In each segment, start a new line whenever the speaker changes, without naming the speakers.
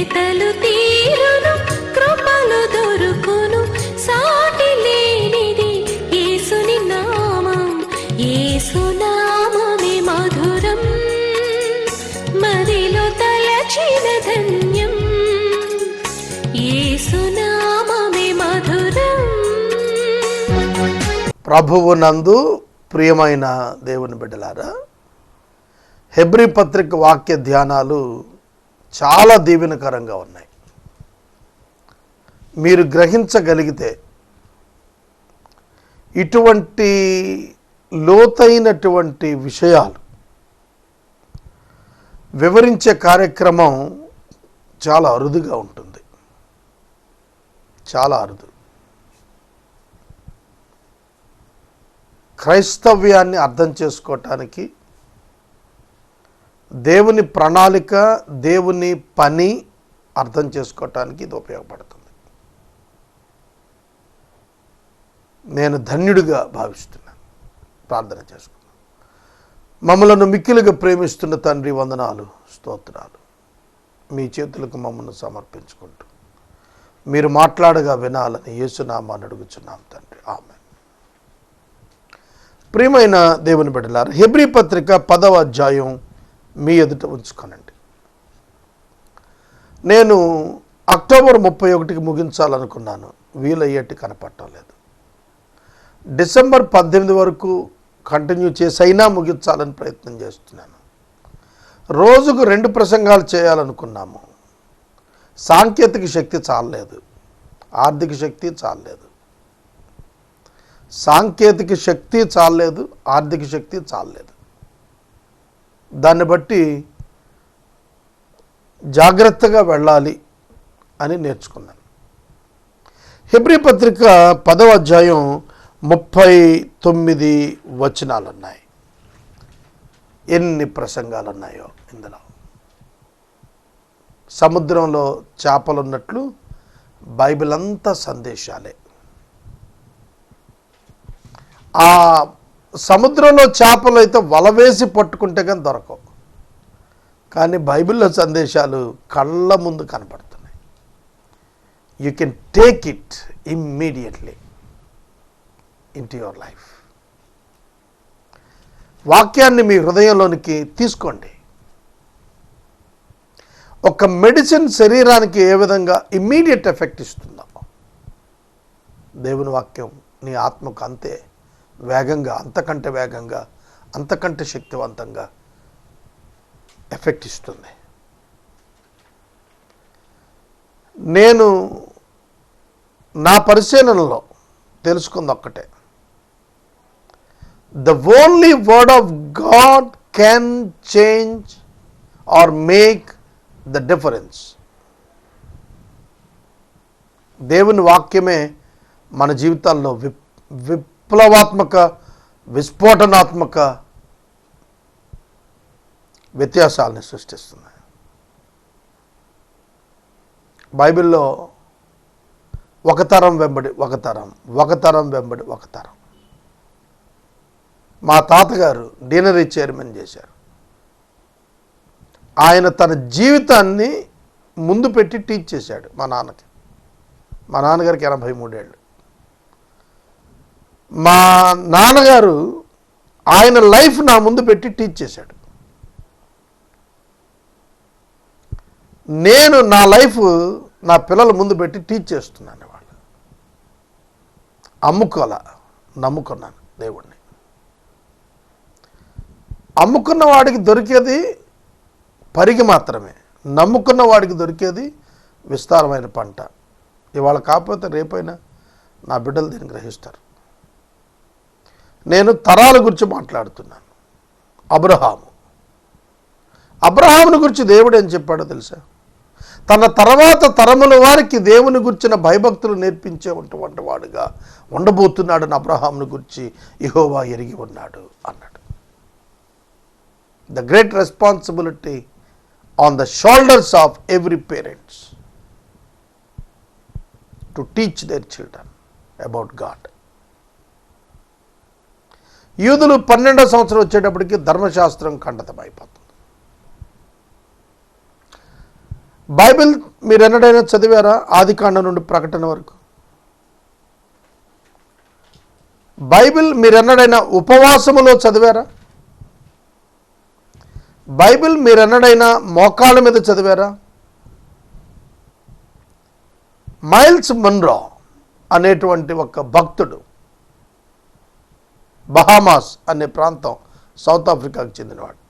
వెతలు తీరును కృపలు దొరుకును సాటి లేనిది యేసుని నామం యేసునామమే మధురం మదిలో తలచిన ధన్యం యేసునామమే మధురం.
ప్రభువునందు ప్రియమైన దేవుని బిడ్డలారా, హెబ్రీ పత్రిక వాక్య ధ్యానాలు చాలా దీవెనకరంగా ఉన్నాయి. మీరు గ్రహించగలిగితే ఇటువంటి లోతైనటువంటి విషయాలు వివరించే కార్యక్రమం చాలా అరుదుగా ఉంటుంది, చాలా అరుదు. క్రైస్తవ్యాన్ని అర్థం చేసుకోవటానికి దేవుని ప్రణాళిక, దేవుని పని అర్థం చేసుకోవటానికి ఇది ఉపయోగపడుతుంది. నేను ధన్యుడిగా భావిస్తున్నాను. ప్రార్థన చేసుకున్నాను. మమ్మలను మిక్కిలిగా ప్రేమిస్తున్న తండ్రి, వందనాలు, స్తోత్రాలు. మీ చేతులకు మమ్మల్ని సమర్పించుకుంటూ మీరు మాట్లాడగా వినాలని యేసునామాన్ని అడుగుచున్నాం తండ్రి. ఆమేన్. ప్రియమైన దేవుని బిడ్డలారా, హెబ్రీ పత్రిక 10వ అధ్యాయం మీ ఎదుట ఉంచుకోనండి. నేను అక్టోబర్ 31కి ముగించాలనుకున్నాను, వీలయ్యేట్టు కనపడటం లేదు. డిసెంబర్ 18 వరకు కంటిన్యూ చేసైనా ముగించాలని ప్రయత్నం చేస్తున్నాను. రోజుకు 2 ప్రసంగాలు చేయాలనుకున్నాము. సాంకేతిక శక్తి చాలలేదు, ఆర్థిక శక్తి చాలలేదు. సాంకేతిక శక్తి చాలలేదు, ఆర్థిక శక్తి చాలలేదు. దాన్ని బట్టి జాగ్రత్తగా వెళ్ళాలి అని నేర్చుకున్నాను. హెబ్రీ పత్రిక 10వ అధ్యాయం 39 వచనాలు ఉన్నాయి. ఎన్ని ప్రసంగాలు ఉన్నాయో ఇందులో. సముద్రంలో చేపలున్నట్లు బైబిల్ అంతా సందేశాలే. ఆ సముద్రంలో చేపలు అయితే వల వేసి పట్టుకుంటే కానీ దొరకవు, కానీ బైబిల్లో సందేశాలు కళ్ళ ముందు కనపడుతున్నాయి. You can take it immediately into your life. వాక్యాన్ని మీ హృదయంలోనికి తీసుకోండి. ఒక మెడిసిన్ శరీరానికి ఏ విధంగా ఇమ్మీడియట్ ఎఫెక్ట్ ఇస్తుందో, దేవుని వాక్యం నీ ఆత్మకు అంతే వేగంగా, అంతకంటే వేగంగా, అంతకంటే శక్తివంతంగా ఎఫెక్ట్ ఇస్తుంది. నేను నా పరిశీలనలో తెలుసుకుంది ఒక్కటే, the only word of God can change or make the difference. దేవుని వాక్యమే మన జీవితాల్లో విప్లవాత్మక, విస్ఫోటనాత్మక వ్యత్యాసాలను సృష్టిస్తుంది. బైబిల్లో ఒక తరం వెంబడి ఒక తరం, ఒక తరం వెంబడి ఒక తరం. మా తాతగారు డీనరీ చైర్మన్ చేశారు. ఆయన తన జీవితాన్ని ముందు పెట్టి టీచ్ చేశాడు మా నాన్నకి. మా నాన్నగారికి 83 ఏళ్ళు. మా నాన్నగారు ఆయన లైఫ్ నా ముందు పెట్టి టీచ్ చేశాడు. నేను నా లైఫ్ నా పిల్లల ముందు పెట్టి టీచ్ చేస్తున్నాను. వాళ్ళు అమ్ముకోలా, నమ్ముకున్నాను దేవుణ్ణి. అమ్ముకున్న వాడికి దొరికేది పరిగి మాత్రమే, నమ్ముకున్న వాడికి దొరికేది విస్తారమైన పంట. ఇవాళ కాకపోతే రేపైనా నా బిడ్డలు దీన్ని గ్రహిస్తారు. నేను తరాల గురించి మాట్లాడుతున్నాను. అబ్రహాముని గురించి దేవుడు ఏం చెప్పాడో తెలుసా? తన తర్వాత తరముల వారికి దేవుని గురించిన భయభక్తులు నేర్పించేటువంటి వాడుగా ఉండబోతున్నాడని అబ్రహాముని గురించి యెహోవా ఎరిగి ఉన్నాడు అన్నాడు. The great responsibility on the shoulders of every parents to teach their children about God. యూదులు 12వ సంవత్సరం వచ్చేటప్పటికి ధర్మశాస్త్రం ఖండితమైపోతుంది. బైబిల్ మీరు ఎన్నడైనా చదివారా? ఆదికాండం నుండి ప్రకటన వరకు. బైబిల్ మీరు ఎన్నడైనా ఉపవాసములో చదివారా? బైబిల్ మీరు ఎన్నడైనా మోకాళ్ళ మీద చదివారా? మైల్స్ మన్రో అనేటువంటి ఒక భక్తుడు, బహామాస్ అనే ప్రాంతం, సౌత్ ఆఫ్రికాకు చెందినవాడు,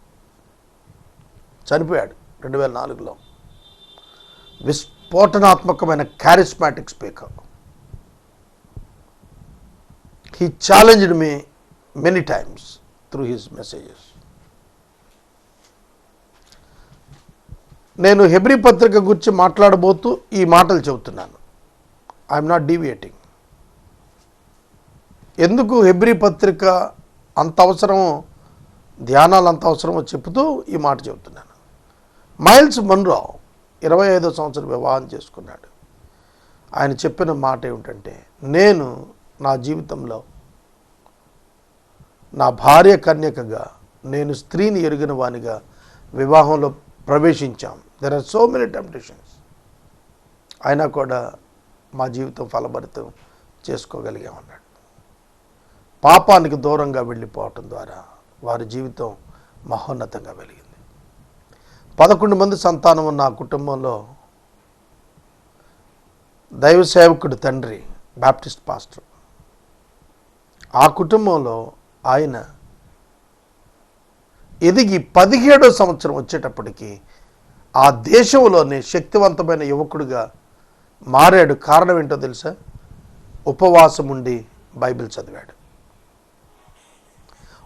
చనిపోయాడు 2004లో. విస్ఫోటనాత్మకమైన charismatic speaker. He challenged me many times through his messages. నేను హెబ్రీ పత్రిక గురించి మాట్లాడబోతూ ఈ మాటలు చెబుతున్నాను. I'm not deviating. ఎందుకు హెబ్రీ పత్రిక అంత అవసరమో, ధ్యానాలు అంత అవసరమో చెబుతూ ఈ మాట చెబుతున్నాను. మైల్స్ మన్రో 25వ సంవత్సరం వివాహం చేసుకున్నాడు. ఆయన చెప్పిన మాట ఏమిటంటే, నేను నా జీవితంలో నా భార్య కన్యకగా, నేను స్త్రీని ఎరిగిన వానిగా వివాహంలో ప్రవేశించాం. There are so many temptations. అయినా కూడా మా జీవితం ఫలభరితం చేసుకోగలిగామన్నాడు. పాపానికి దూరంగా వెళ్ళిపోవటం ద్వారా వారి జీవితం మహోన్నతంగా వెలిగింది. 11 మంది సంతానం ఉన్న ఆ కుటుంబంలో దైవ సేవకుడు తండ్రి బాప్టిస్ట్ పాస్టర్. ఆ కుటుంబంలో ఆయన ఎదిగి 17వ సంవత్సరం వచ్చేటప్పటికి ఆ దేశంలోనే శక్తివంతమైన యువకుడిగా మారాడు. కారణం ఏంటో తెలుసా? ఉపవాసం ఉండి బైబిల్ చదివాడు.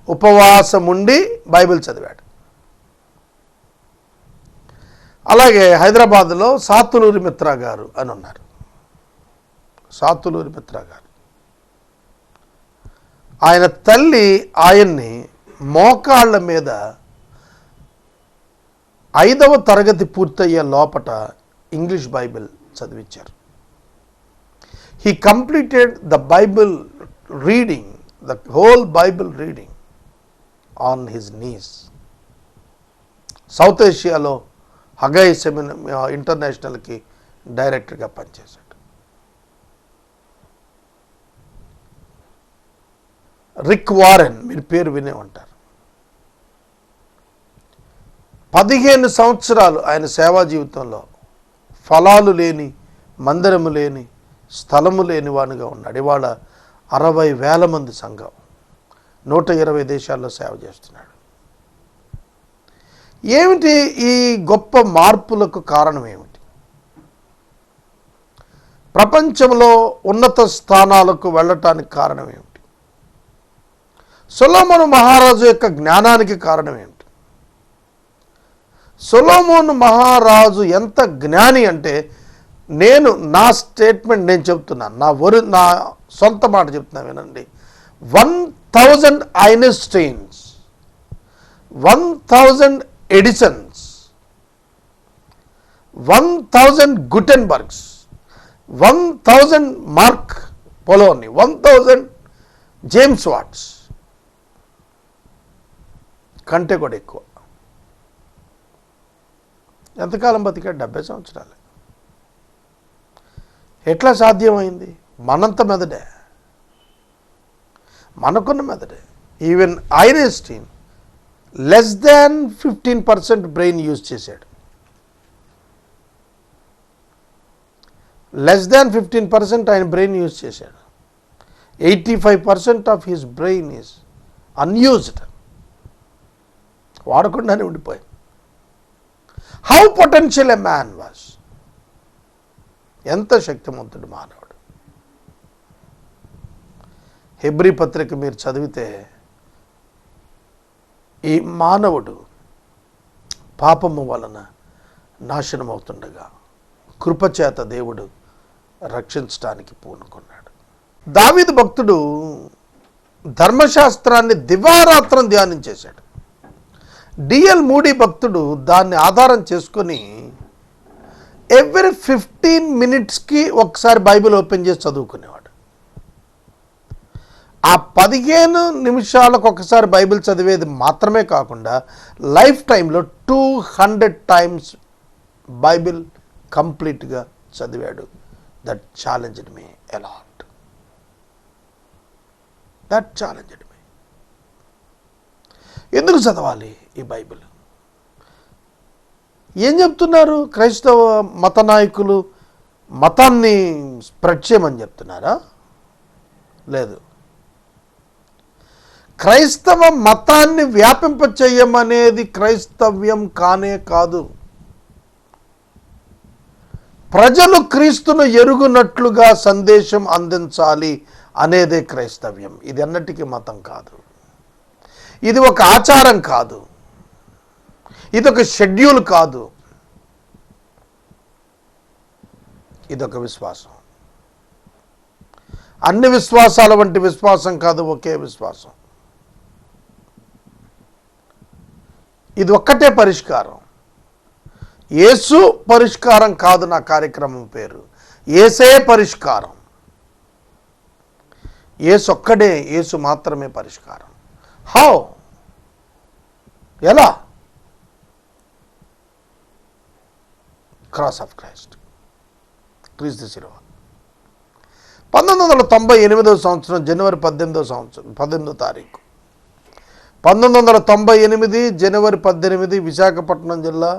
ఉపవాసం ఉండి బైబిల్ చదివాడు. అలాగే హైదరాబాద్లో సాతులూరి మిత్రా గారు అని ఉన్నారు. సాతులూరి మిత్రా గారు, ఆయన తల్లి ఆయన్ని మోకాళ్ళ మీద 5వ తరగతి పూర్తయ్యే లోపట ఇంగ్లీష్ బైబిల్ చదివించారు. He completed the Bible reading, the whole Bible reading on his knees. South ఏషియాలో హగై ఇంటర్నేషనల్కి డైరెక్టర్గా పనిచేశాడు. రిక్ వారెన్, మీరు పేరు వినే ఉంటారు. 15 సంవత్సరాలు ఆయన సేవా జీవితంలో ఫలాలు లేని, మందిరము లేని, స్థలము లేని వానిగా ఉన్నాడు. ఇవాళ 60,000 మంది సంఘం, 120 దేశాల్లో సేవ చేస్తున్నాడు. ఏమిటి ఈ గొప్ప మార్పులకు కారణం ఏమిటి? ప్రపంచంలో ఉన్నత స్థానాలకు వెళ్ళటానికి కారణం ఏమిటి? సొలొమోను మహారాజు యొక్క జ్ఞానానికి కారణం ఏమిటి? సొలొమోను మహారాజు ఎంత జ్ఞాని అంటే, నా స్టేట్మెంట్ నేను చెప్తున్నాను, నా సొంత మాట చెప్తున్నా వినండి. 1000 ఐన్స్టైన్స్, 1000 ఎడిసన్స్, 1000 గుటెన్బర్గ్స్, 1000 మార్క్ పొలోని, 1000 జేమ్స్ వాట్స్ కంటే కూడా ఎక్కువ. ఎంతకాలం బతికాడు? 70 సంవత్సరాలు. ఎట్లా సాధ్యమైంది? మనంత మెదడే, మనకున్న మెదడే. Even Einstein less than 15% brain use చేశాడు. లెస్ దాన్ 15% ఆయన బ్రెయిన్ యూజ్ చేశాడు. 85% of his brain is unused, వాడకుండానే ఉండిపోయింది. How potential a man was. ఎంత శక్తివంతుడు మానవుడు. హెబ్రీ పత్రిక మీరు చదివితే, ఈ మానవుడు పాపము వలన నాశనం అవుతుండగా కృపచేత దేవుడు రక్షించడానికి పూనుకున్నాడు. దావీదు భక్తుడు ధర్మశాస్త్రాన్ని దివారాత్రం ధ్యానం చేశాడు. డిఎల్ మూడీ భక్తుడు దాన్ని ఆధారం చేసుకొని ఎవ్రీ 15 మినిట్స్కి ఒకసారి బైబిల్ ఓపెన్ చేసి చదువుకునేవాడు. ఆ 15 నిమిషాలకు ఒకసారి బైబిల్ చదివేది మాత్రమే కాకుండా లైఫ్ టైంలో 200 టైమ్స్ బైబిల్ కంప్లీట్గా చదివాడు. That challenged me a lot. That challenged me. ఎందుకు చదవాలి ఈ బైబిల్? ఏం చెప్తున్నారు క్రైస్తవ మత నాయకులు? మతాన్ని స్ప్రెడ్ చేయమని చెప్తున్నారా? లేదు. క్రైస్తవ మతాన్ని వ్యాపింప చేయమనేది క్రైస్తవ్యం కానే కాదు. ప్రజలు క్రీస్తును ఎరుగునట్లుగా సందేశం అందించాలి అనేదే క్రైస్తవ్యం. ఇది అన్నటికీ మతం కాదు. ఇది ఒక ఆచారం కాదు. ఇది ఒక షెడ్యూల్ కాదు. ఇదొక విశ్వాసం. అన్ని విశ్వాసాల వంటి విశ్వాసం కాదు, ఒకే విశ్వాసం. ఇది ఒక్కటే పరిష్కారం. యేసు పరిష్కారం కాదు నా కార్యక్రమం పేరు. యేసే పరిష్కారం. యేసు ఒక్కడే, యేసు మాత్రమే పరిష్కారం. హౌ? ఎలా? క్రాస్ ఆఫ్ క్రైస్ట్, క్రీస్తు శిలువ. 1998 సంవత్సరం జనవరి 18వ తారీఖు 1998 జనవరి 18 విశాఖపట్నం జిల్లా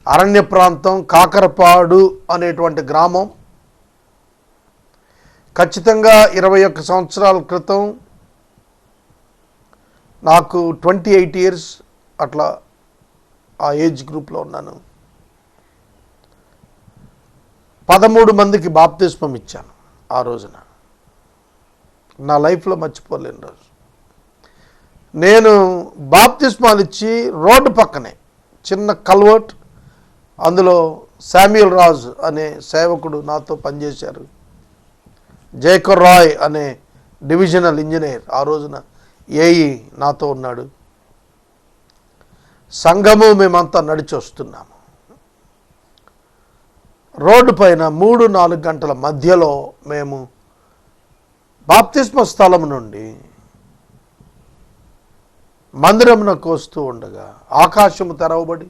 అరణ్య ప్రాంతం కాకరపాడు అనేటువంటి గ్రామం. ఖచ్చితంగా 21 సంవత్సరాల క్రితం, నాకు 28 ఇయర్స్ అట్లా ఆ ఏజ్ గ్రూప్లో ఉన్నాను. 13 మందికి బాప్తిస్మం ఇచ్చాను ఆ రోజున. నా లైఫ్లో మర్చిపోలేని రోజు. నేను బాప్తిస్మాలు ఇచ్చి రోడ్డు పక్కనే చిన్న కల్వర్ట్, అందులో శామ్యూల్ రాజు అనే సేవకుడు నాతో పనిచేశారు. జేకర్ రాయ్ అనే డివిజనల్ ఇంజనీర్ ఆ రోజున ఏఈ నాతో ఉన్నాడు. సంఘము మేమంతా నడిచి వస్తున్నాము. రోడ్డు పైన 3-4 గంటల మధ్యలో మేము బాప్తిస్మ స్థలం నుండి మందిరమునకు వస్తూ ఉండగా ఆకాశము తెరవబడి,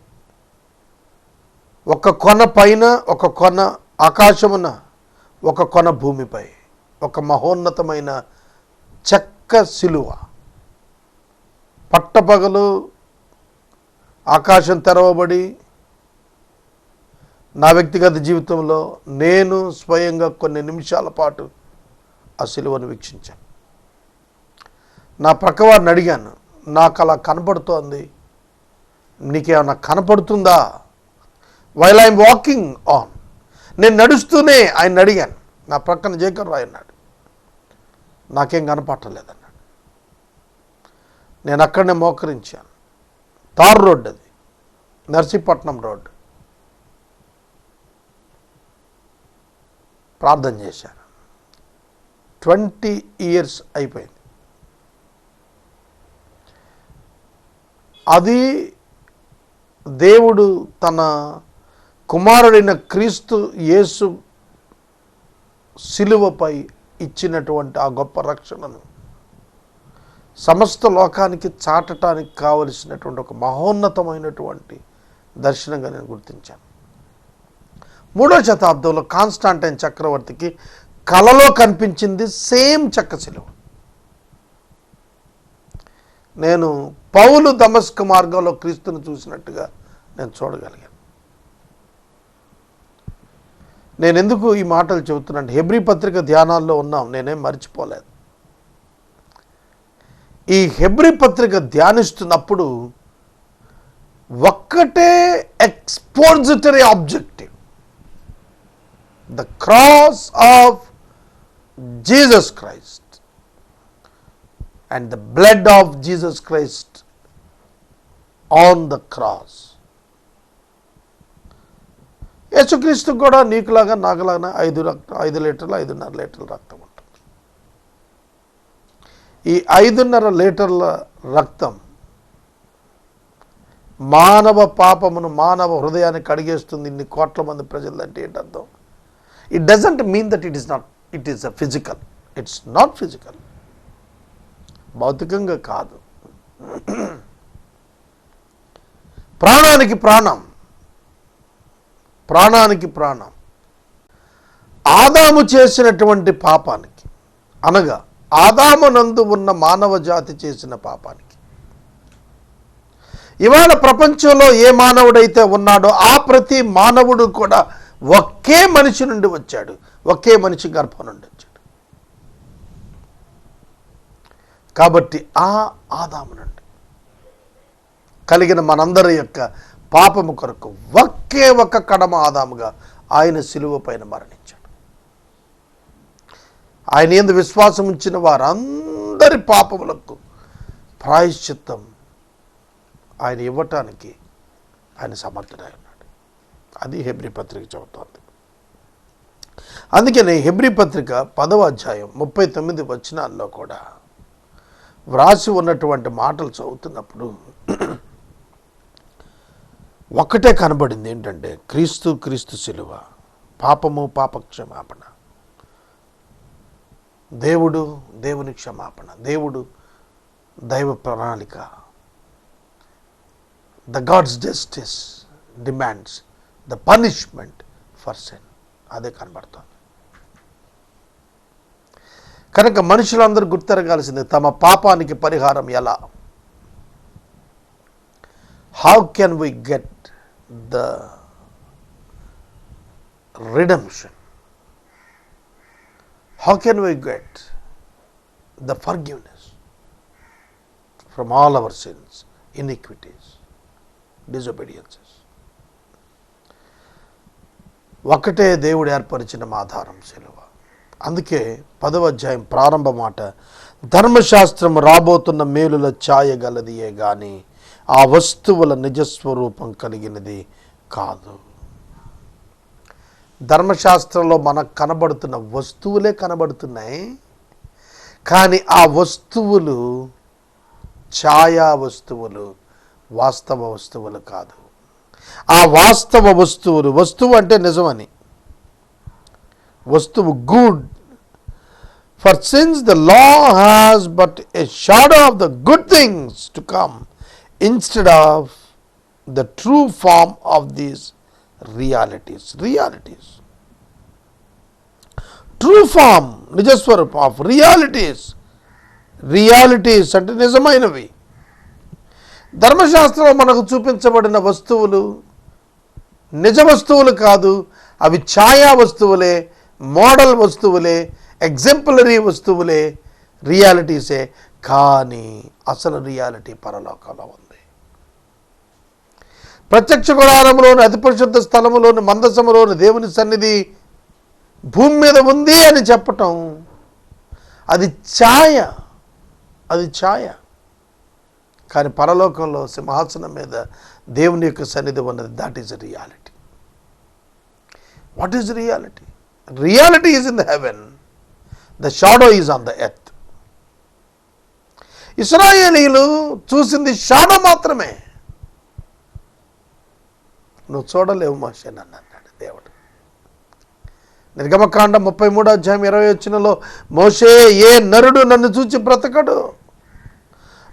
ఒక కొన పైన, ఒక కొన ఆకాశమున, ఒక కొన భూమిపై ఒక మహోన్నతమైన చెక్క శిలువ. పట్టపగలు ఆకాశం తెరవబడి, నా వ్యక్తిగత జీవితంలో నేను స్వయంగా కొన్ని నిమిషాల పాటు ఆ శిలువను వీక్షించాను. నా ప్రక్కవారిని అడిగాను, నాకు అలా కనపడుతోంది, నీకేమన్నా కనపడుతుందా? వైల్ ఐఎమ్ వాకింగ్ ఆన్, నేను నడుస్తూనే ఆయన అడిగాను. నా ప్రక్కన జేకర్ రాయ్ అన్నాడు, నాకేం కనపట్టలేదన్నాడు. నేను అక్కడనే మోకరించాను. తార్ రోడ్డు అది, నర్సీపట్నం రోడ్డు. ప్రార్థన చేశాను. 20 ఇయర్స్ అయిపోయింది. అది దేవుడు తన కుమారుడైన క్రీస్తు యేసు శిలువపై ఇచ్చినటువంటి ఆ గొప్ప రక్షణను సమస్త లోకానికి చాటటానికి కావలసినటువంటి ఒక మహోన్నతమైనటువంటి దర్శనంగా నేను గుర్తించాను. 3వ శతాబ్దంలో కాన్స్టాంటైన్ చక్రవర్తికి కలలో కనిపించింది సేమ్ చెక్క శిలువ. నేను పౌలు దమస్కు మార్గంలో క్రీస్తుని చూసినట్టుగా నేను చూడగలిగాను. నేను ఎందుకు ఈ మాటలు చెబుతున్నాను? హెబ్రీ పత్రిక ధ్యానాల్లో ఉన్నాం, నేనేం మర్చిపోలేదు. ఈ హెబ్రీ పత్రిక ధ్యానిస్తున్నప్పుడు ఒక్కటే expository objective, the cross of Jesus Christ and the blood of Jesus Christ on the cross. యేసుక్రీస్తు కూడా నీకులాగా నాకులాగా 5 లీటర్లు 5.5 లీటర్ల రక్తం ఉంటుంది. ఈ 5.5 లీటర్ల రక్తం మానవ పాపమును, మానవ హృదయాన్ని కడిగేస్తుంది. ఇన్ని కోట్ల మంది ప్రజలు అంటే ఏంటి అర్థం? It doesn't mean that it is a physical. It's not physical, భౌతికంగా కాదు. ప్రాణానికి ప్రాణం, ప్రాణానికి ప్రాణం. ఆదాము చేసినటువంటి పాపానికి, అనగా ఆదామునందు ఉన్న మానవ జాతి చేసిన పాపానికి, ఇవాళ ప్రపంచంలో ఏ మానవుడైతే ఉన్నాడో ఆ ప్రతి మానవుడు కూడా ఒకే మనిషి నుండి వచ్చాడు, ఒకే మనిషి గర్భం నుండి వచ్చాడు. కాబట్టి ఆ ఆదాము నుండి కలిగిన మనందరి యొక్క పాపము కొరకు ఒకే ఒక కడమ ఆదాముగా ఆయన శిలువ పైన మరణించాడు. ఆయన యందు విశ్వాసం ఉంచిన వారందరి పాపములకు ప్రాయశ్చిత్తం ఆయన ఇవ్వటానికి ఆయన సమర్థుడై ఉన్నాడు. అది హెబ్రీ పత్రిక చెబుతోంది. అందుకనే హెబ్రీ పత్రిక 10వ అధ్యాయం 39 వచనాల్లో కూడా వ్రాసి ఉన్నటువంటి మాటలు చదువుతున్నప్పుడు ఒక్కటే కనబడింది. ఏంటంటే క్రీస్తు శిలువ, పాపము పాపక్షమాపణ, దేవుని క్షమాపణ, దైవ ప్రణాళిక, the God's justice demands the punishment for sin. అదే కనబడుతుంది. కనుక మనుషులందరూ గుర్తెరగాల్సింది తమ పాపానికి పరిహారం ఎలా. How can we get the redemption? How can we get the forgiveness from all our sins, iniquities, disobediences? ఒకటే దేవుడు ఏర్పరిచిన ఆధారం శిలువ. అందుకే 10వ అధ్యాయం ప్రారంభ మాట, ధర్మశాస్త్రం రాబోతున్న మేలుల ఛాయ గలదియే గాని ఆ వస్తువుల నిజస్వరూపం కలిగినది కాదు. ధర్మశాస్త్రంలో మనకు కనబడుతున్న వస్తువులే కనబడుతున్నాయి, కానీ ఆ వస్తువులు ఛాయా వస్తువులు, వాస్తవ వస్తువులు కాదు. ఆ వాస్తవ వస్తువు అంటే నిజమని, వస్తువు good. For since the law has but a shadow of the good things to come instead of the true form of these realities. True form, నిజస్వరూపం ఆఫ్ రియాలిటీస్ అంటే నిజమైనవి. ధర్మశాస్త్రంలో మనకు చూపించబడిన వస్తువులు నిజ వస్తువులు కాదు, అవి ఛాయా వస్తువులే, మోడల్ వస్తువులే, ఎగ్జాంపులరీ వస్తువులే, రియాలిటీసే. కానీ అసలు రియాలిటీ పరలోకంలో ఉంది. ప్రత్యక్ష గుడారములోని అతి పరిశుద్ధ స్థలములోని మందసములోని దేవుని సన్నిధి భూమి మీద ఉంది అని చెప్పటం అది ఛాయ. కానీ పరలోకంలో సింహాసనం మీద దేవుని యొక్క సన్నిధి ఉన్నది. That is reality. What is reality? Reality is in the heaven, the shadow is on the earth. ఇశ్రాయేలీయులు చూసింది షాడో మాత్రమే. నువ్వు చూడలేవు మోషే నన్ను అన్నాడు దేవుడు. నిర్గమకాండం 33వ అధ్యాయం 20వ వచనంలో, మోషే ఏ నరుడు నన్ను చూచి బ్రతకడు,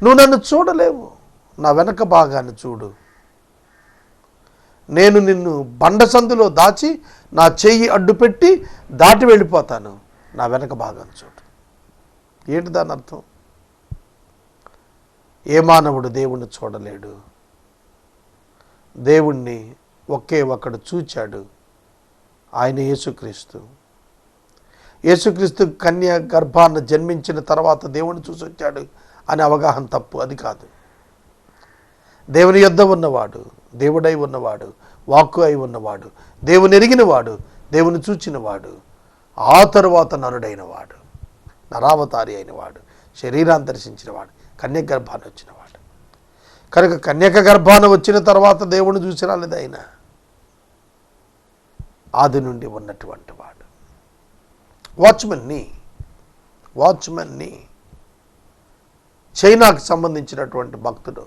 నువ్వు నన్ను చూడలేవు, నా వెనక భాగాన్ని చూడు, నేను నిన్ను బండ సందులో దాచి నా చెయ్యి అడ్డుపెట్టి దాటి వెళ్ళిపోతాను, నా వెనక భాగాన్ని చూడు. ఏంటి దాని అర్థం? ఏ మానవుడు దేవుణ్ణి చూడలేడు. దేవుణ్ణి ఒకే ఒకడు చూచాడు, ఆయన యేసుక్రీస్తు కన్య గర్భాన్ని జన్మించిన తర్వాత దేవుణ్ణి చూసి వచ్చాడు అనే అవగాహన తప్పు. అది కాదు. దేవుని యొద్ద ఉన్నవాడు, దేవుడై ఉన్నవాడు, వాక్కు అయి ఉన్నవాడు, దేవుని ఎరిగినవాడు, దేవుని చూచినవాడు, ఆ తరువాత నరుడైనవాడు, నరావతారి అయినవాడు, శరీరాన్ని దర్శించినవాడు, కన్య గర్భాన్ని వచ్చినవాడు. కనుక కన్యక గర్భాన్ని వచ్చిన తర్వాత దేవుని చూసి రాలేదు. ఆయన ఆది నుండి ఉన్నటువంటి వాడు. వాచ్మెన్ని చైనాకు సంబంధించినటువంటి భక్తుడు,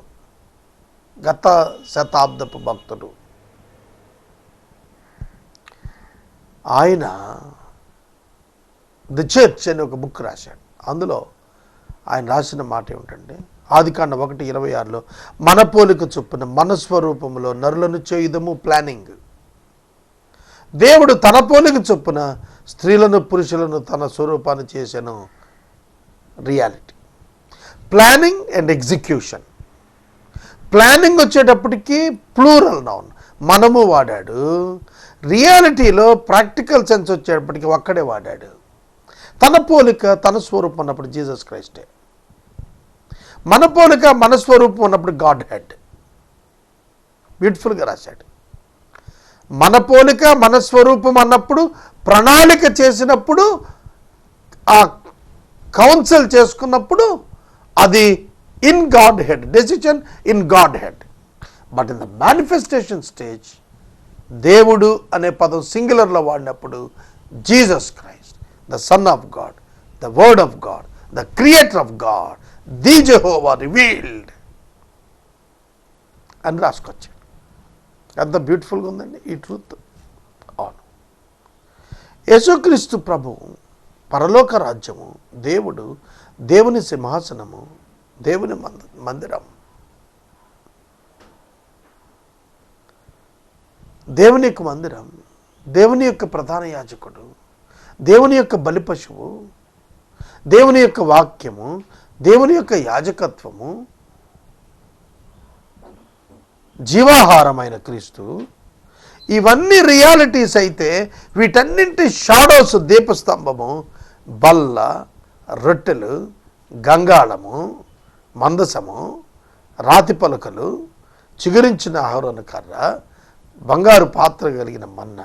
గత శతాబ్దపు భక్తుడు. ఆయన ది చర్చ్ అని ఒక బుక్ రాశాడు. అందులో ఆయన రాసిన మాట ఏమిటంటే, ఆదికాండం 1:26లో మన పోలిక చొప్పున మన స్వరూపములో నరులను చేయుదము. ప్లానింగ్. దేవుడు తన పోలిక చొప్పున స్త్రీలను పురుషులను తన స్వరూపాన్ని చేశాను. Reality. Planning and execution. Planning వచ్చేటప్పటికి ప్లూరల్ నౌన్ మనము వాడాడు. రియాలిటీలో ప్రాక్టికల్ సెన్స్ వచ్చేటప్పటికి ఒక్కడే వాడాడు. తన పోలిక తన స్వరూపం ఉన్నప్పుడు జీసస్ క్రైస్టే. మన పోలిక మన స్వరూపం ఉన్నప్పుడు గాడ్ హెడ్. బ్యూటిఫుల్గా రాశాడు. మన పోలిక మన స్వరూపం అన్నప్పుడు, ప్రణాళిక చేసినప్పుడు, ఆ కౌన్సిల్ చేసుకున్నప్పుడు అది in God head, decision in God head. But in the manifestation stage దేవుడు అనే పదం సింగులర్లో వాడినప్పుడు Jesus Christ, the son of God, the word of God, the creator of God, the Jehovah revealed అని రాసుకొచ్చాడు. ఎంత బ్యూటిఫుల్గా ఉందండి ఈ ట్రూత్. అవును, యేసుక్రీస్తు ప్రభువు, పరలోక రాజ్యము, దేవుడు, దేవుని సింహాసనము, దేవుని మందిరం, దేవుని యొక్క మందిరం, దేవుని యొక్క ప్రధాన యాజకుడు, దేవుని యొక్క బలి పశువు, దేవుని యొక్క వాక్యము, దేవుని యొక్క యాజకత్వము, జీవాహారమైన క్రీస్తు, ఇవన్నీ రియాలిటీస్ అయితే వీటన్నింటి షాడోస్ దీపస్తంభము, బల్ల, రొట్టెలు, గంగాళము, మందసము, రాతి పలుకలు, చిగురించిన ఆహారణ కర్ర, బంగారు పాత్ర కలిగిన మన్న,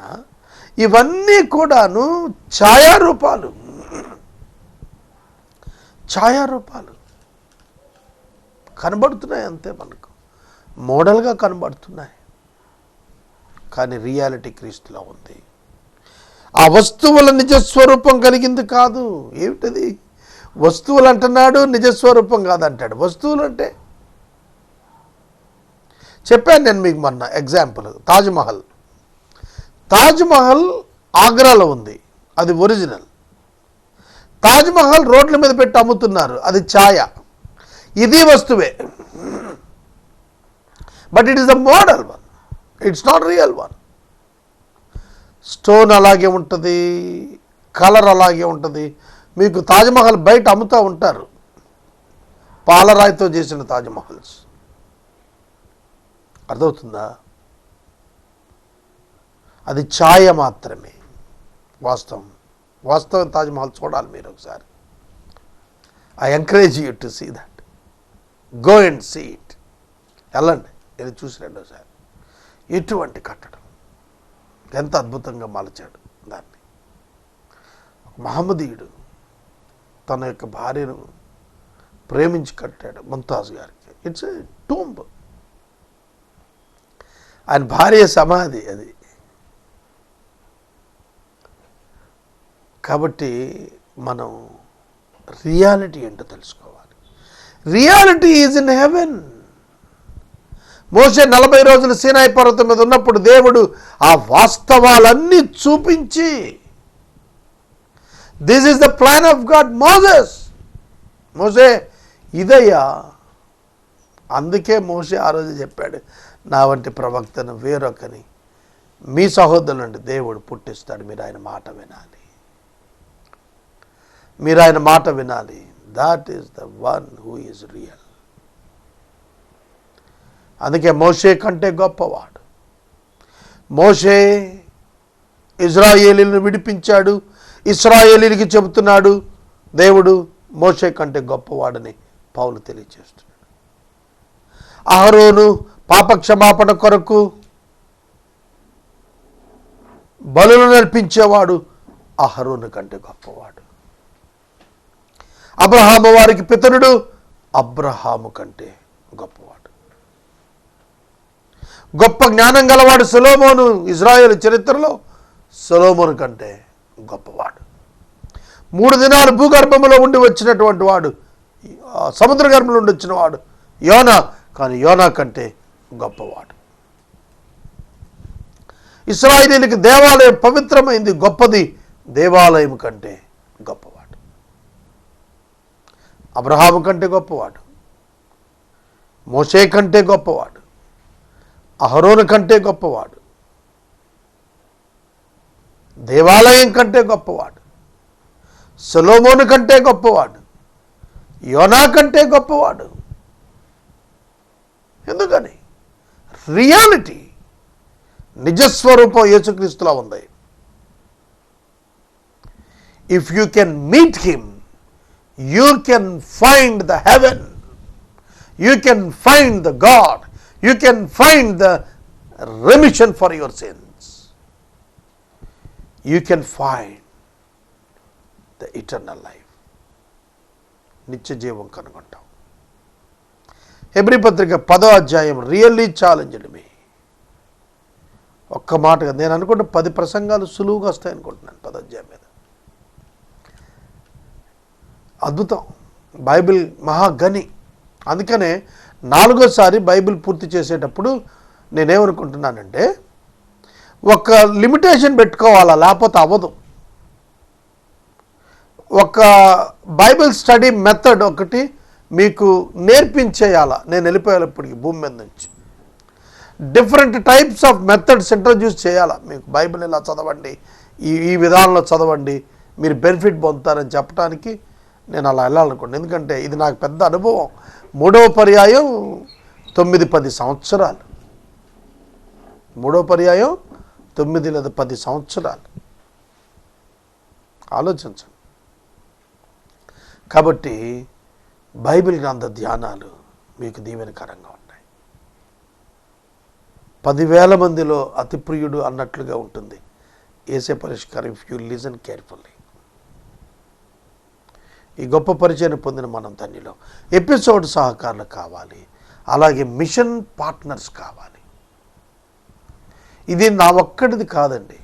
ఇవన్నీ కూడాను ఛాయారూపాలు. ఛాయారూపాలు కనబడుతున్నాయి అంతే, మనకు మోడల్గా కనబడుతున్నాయి. కానీ రియాలిటీ క్రీస్తులో ఉంది. ఆ వస్తువుల నిజస్వరూపం కలిగింది కాదు. ఏమిటది? వస్తువులు అంటున్నాడు, నిజస్వరూపం కాదంటాడు. వస్తువులు అంటే చెప్పాను నేను మీకు మొన్న ఎగ్జాంపుల్. తాజ్మహల్. తాజ్మహల్ ఆగ్రాలో ఉంది, అది ఒరిజినల్. తాజ్మహల్ రోడ్ల మీద పెట్టి అమ్ముతున్నారు, అది ఛాయ. ఇది వస్తువే, but it is the model one, it's not real one. Stone అలాగే ఉంటుంది, కలర్ అలాగే ఉంటుంది. మీకు తాజ్మహల్ బయట అమ్ముతూ ఉంటారు, పాలరాయితో చేసిన తాజ్మహల్స్. అర్థమవుతుందా? అది ఛాయ మాత్రమే. వాస్తవం తాజ్మహల్ చూడాలి మీరు ఒకసారి. I encourage you to see that. Go and see it. వెళ్ళండి, ఇది చూసి రెండోసారి. ఎటువంటి కట్టడం, ఎంత అద్భుతంగా మలచాడు దాన్ని. ఒక మహమ్మదీయుడు తన యొక్క భార్యను ప్రేమించి కట్టాడు ముంతాజ్ గారికి. It's a tomb. ఆయన భార్య సమాధి అది. కాబట్టి మనం రియాలిటీ ఏంటో తెలుసుకోవాలి. Reality is in heaven. మోషే 40 రోజులు సీనాయి పర్వతం మీద ఉన్నప్పుడు దేవుడు ఆ వాస్తవాలన్నీ చూపించి, this is the plan of God. మోసే ఇదయ్యా. అందుకే మోషే ఆ రోజు చెప్పాడు, నా వంటి ప్రవక్తను వేరొకని మీ సహోదరుల నుండి దేవుడు పుట్టిస్తాడు, మీరు ఆయన మాట వినాలి. మీరు ఆయన మాట వినాలి. That is the one who is real. అందుకే మోషే కంటే గొప్పవాడు. మోషే ఇజ్రాయేలీలను విడిపించాడు. ఇశ్రాయేలీలకి చెబుతున్నాడు దేవుడు మోషే కంటే గొప్పవాడని పౌలు తెలియజేస్తున్నాడు. అహరోను పాపక్షమాపణ కొరకు బలులు నడిపించేవాడు అహరోను కంటే గొప్పవాడు. అబ్రహాము వారికి పితరుడు అబ్రహాము కంటే గొప్పవాడు. గొప్ప జ్ఞానం గలవాడు సొలొమోను. ఇజ్రాయేలు చరిత్రలో సొలొమోను కంటే గొప్పవాడు. 3 దినాలు భూగర్భంలో ఉండి వచ్చినటువంటి వాడు, సముద్ర గర్భంలో ఉండి వచ్చిన వాడు యోనా. కానీ యోనా కంటే గొప్పవాడు. ఇశ్రాయేలీయులకు దేవాలయం పవిత్రమైంది, గొప్పది. దేవాలయం కంటే గొప్పవాడు. అబ్రహాము కంటే గొప్పవాడు, మోషే కంటే గొప్పవాడు, అహరోను కంటే గొప్పవాడు. దేవాలయం కంటే గొప్పవాడు, సొలొమోను కంటే గొప్పవాడు, యోనా కంటే గొప్పవాడు. ఎందుకని? రియాలిటీ, నిజస్వరూపం యేసుక్రీస్తులో ఉంది. If you can meet him, you can find the heaven, you can find the God, you can find the remission for your sins, you can find the eternal life. నిత్య జీవం కనుగొంటాం. హెబ్రీ పత్రిక 10వ అధ్యాయం really challenged మీ. ఒక్క మాటగా నేను అనుకుంటే 10 ప్రసంగాలు సులువుగా వస్తాయి అనుకుంటున్నాను 10వ అధ్యాయం మీద. అద్భుతం. బైబిల్ మహాగని. అందుకనే 4వసారి బైబిల్ పూర్తి చేసేటప్పుడు నేనేమనుకుంటున్నానంటే, ఒక లిమిటేషన్ పెట్టుకోవాలా, లేకపోతే అవ్వదు. ఒక బైబిల్ స్టడీ మెథడ్ ఒకటి మీకు నేర్పించేయాలా. నేను వెళ్ళిపోయేటప్పటికి భూమి మీద నుంచి different types of methods introduce చేయాలా. మీకు బైబిల్ ఇలా చదవండి, ఈ విధానంలో చదవండి, మీరు బెనిఫిట్ పొందుతారని చెప్పడానికి నేను అలా వెళ్ళాలనుకోండి. ఎందుకంటే ఇది నాకు పెద్ద అనుభవం. 3వ పర్యాయం 9-10 సంవత్సరాలు, 3వ పర్యాయం 9 లేదా 10 సంవత్సరాలు. ఆలోచించండి. కాబట్టి బైబిల్ గ్రంథ ధ్యానాలు మీకు దీవెనకరంగా ఉంటాయి. 10,000 మందిలో అతి ప్రియుడు అన్నట్లుగా ఉంటుంది యేసే పరిష్కారం, ఇఫ్ యూ లిజన్ కేర్ఫుల్లీ. ఈ గొప్ప పరిచయం పొందిన మనం ధన్యులం. ఎపిసోడ్ సహకారులు కావాలి, అలాగే మిషన్ పార్ట్నర్స్ కావాలి. ఇది నా ఒక్కడిది కాదండి,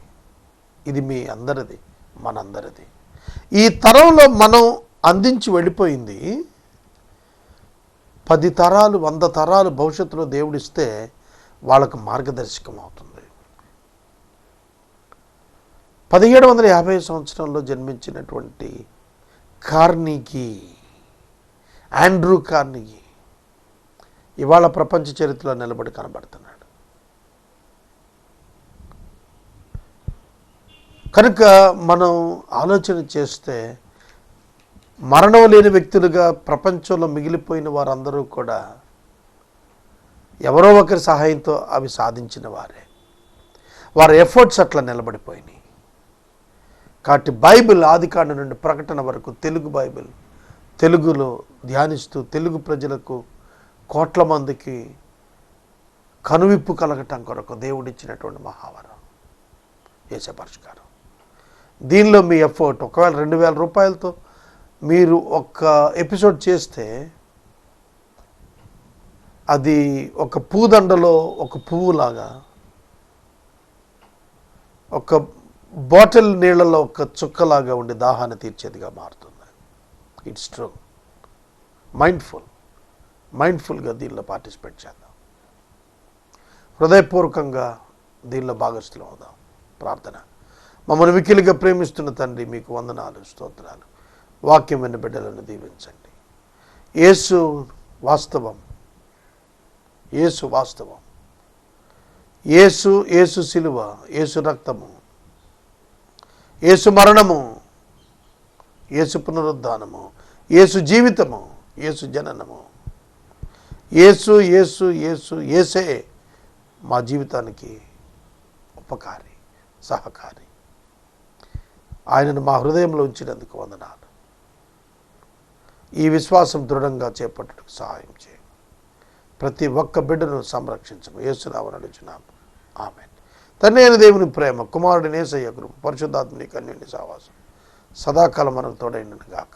ఇది మీ అందరిది, మనందరిది. ఈ తరంలో మనం అందించి వెళ్ళిపోయింది 10 తరాలు 100 తరాలు భవిష్యత్తులో దేవుడిస్తే వాళ్ళకు మార్గదర్శకం అవుతుంది. 1750 సంవత్సరంలో జన్మించినటువంటి కార్నెగీ, ఆండ్రూ కార్నెగీ ఇవాళ ప్రపంచ చరిత్రలో నిలబడి కనబడుతున్నాడు. కనుక మనం ఆలోచన చేస్తే మరణం లేని వ్యక్తులుగా ప్రపంచంలో మిగిలిపోయిన వారందరూ కూడా ఎవరో ఒకరి సహాయంతో అవి సాధించిన వారే. వారి ఎఫర్ట్స్ అట్లా నిలబడిపోయినాయి. కాబట్టి బైబిల్ ఆదికాండం నుండి ప్రకటన వరకు తెలుగు బైబిల్ తెలుగులో ధ్యానిస్తూ తెలుగు ప్రజలకు కోట్ల మందికి కనువిప్పు కలగటం కొరకు దేవుడిచ్చినటువంటి మహావరం యేసే పరిష్కారం. దీనిలో మీ ఎఫర్ట్ ఒకవేళ 2,000 రూపాయలతో మీరు ఒక ఎపిసోడ్ చేస్తే అది ఒక పూదండలో ఒక పువ్వులాగా, ఒక బాటిల్ నీళ్ళలో ఒక చుక్కలాగా ఉండి దాహాన్ని తీర్చేదిగా మారుతుంది. It's true. మైండ్ఫుల్గా దీనిలో పార్టిసిపేట్ చేద్దాం. హృదయపూర్వకంగా దీనిలో భాగస్థులం అవుదాం. ప్రార్థన. మమ్మల్ని మిక్కిలిగా ప్రేమిస్తున్న తండ్రి, మీకు వందనాలు, స్తోత్రాలు. వాక్యం విన్న బిడ్డలను దీవించండి. యేసు వాస్తవం, యేసు వాస్తవం, యేసు సిలువ, యేసు రక్తము, యేసు మరణము, యేసు పునరుద్ధానము, యేసు జీవితము, యేసు జననము, యేసే మా జీవితానికి ఉపకారి, సహకారి. ఆయనను మా హృదయంలో ఉంచినందుకు వందనాలు. ఈ విశ్వాసం దృఢంగా చేపట్టుటకు సహాయం చేయండి. ప్రతి ఒక్క బిడ్డను సంరక్షించము. యేసునామమున అడుగుచున్నాము. ఆమేన్. తండ్రి అయిన దేవుని ప్రేమ, కుమారుడి యేసయ్య కృప, పరిశుద్ధాత్మ అన్యోన్య సహవాసం సదాకాలం మనకు తోడైండును గాక.